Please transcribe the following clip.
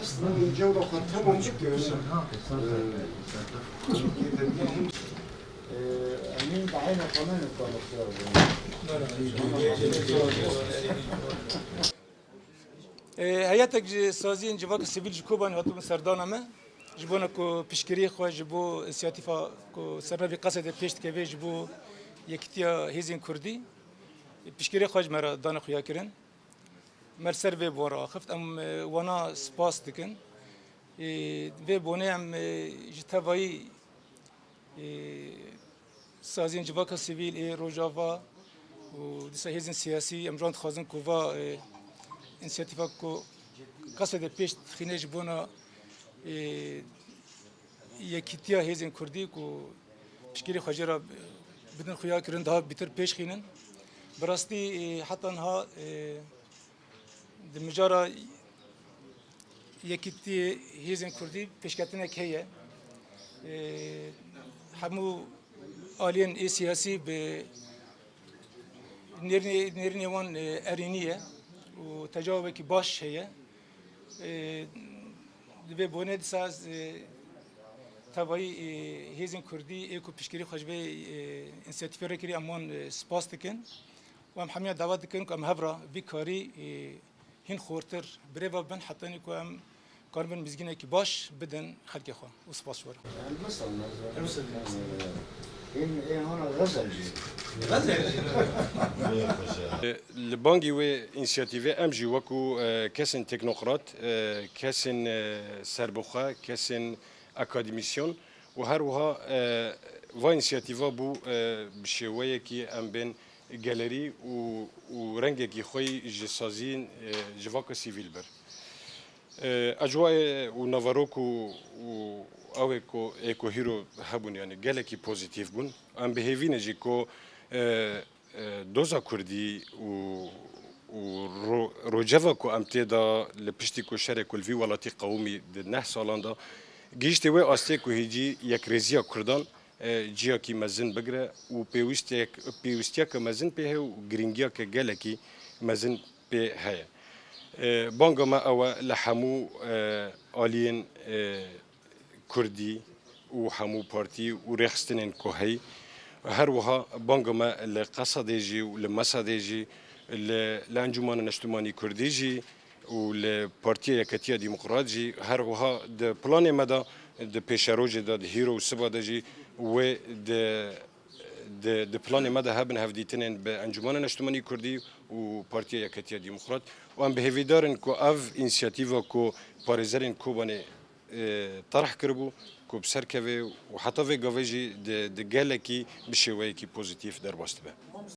aslında الجودة قد تمام امين بعينه كمان هيئتك سازی انجواک سیویل جکوبان هاتون سردانمه جبونا کو پیشگیری خو جبو سیاتیفا کو سرنوی قصد پیشت که وی جبو یکتیا هیزین کردی پیشگیری خو جمرا دان خویا کرن مرسر وی بورا خفت ام وانا سپاس دکن وی بونه ام جتوایی سازی انجواک سیویل روجاوا و دیسا هیزین سیاسی امران خازن کووا inisiyativa ku qasede pêş xîne ji bona yekîtiya hêzên Kurdî ku piştgirê xwe jê re bidin xuya kirin daha bîtir pêş xînin. Bi rastî heta niha di mijara yekîtiyê hêzên Kurdî pêşketinek heye. Hemû aliyên ê siyasî bi nêrînê wan erînî ye. وتجاوبك باش هي دبي بونه دساز تبعي هيزن كردي ايكو بشكري خجبي انسياتيف ركري امون سباستكن وام حميه دعوت كن كم هبره بكاري هين خورتر بريفا بن حطني كم كاربن مزجينه كي باش بدن خلق اخو وسباس ورا المثل این هنا غزل البانجي و انسياتيف ام جي وكو كاسن تكنوقراط كاسن سربوخا كاسن اكاديميسيون وهروها و انسياتيفا بو بشويه كي ام بين جاليري و رنگه كي خوي جسازين جواكا سيفيل بر اجواء و نافاروكو و او ايكو هيرو هبون يعني جالكي بوزيتيف بون ام بهيفين جي كو دوزا كردي و روجافا كو امتيدا لبشتي كو شارك الفي ولاتي قومي نه سالان دا جيشتي و استي كو هيجي يك ريزيا كردان جيا كي مزن بگره و بيوستيا كو مزن به و گرينجيا كو جالكي مزن به هي بانگا ما او لحمو آلين كردي و همو بارتي و رخصتنين كوهي هر وها بانگما لقصديجي و لمساديجي لانجمان نشتماني كرديجي و لبارتي يكتيا ديمقراطجي هر وها د بلان مدا د بيشاروجي د هيرو سبادجي و د بلان مدا هبن هفديتنين بانجمان نشتماني كردي و بارتي يكتيا ديمقراط وان بهفيدارن كو اف انسياتيفا كو باريزرين كوباني طرح كربو كو بسركبه وحتى في جافيجي د جالكي بشويكي بوزيتيف در باست به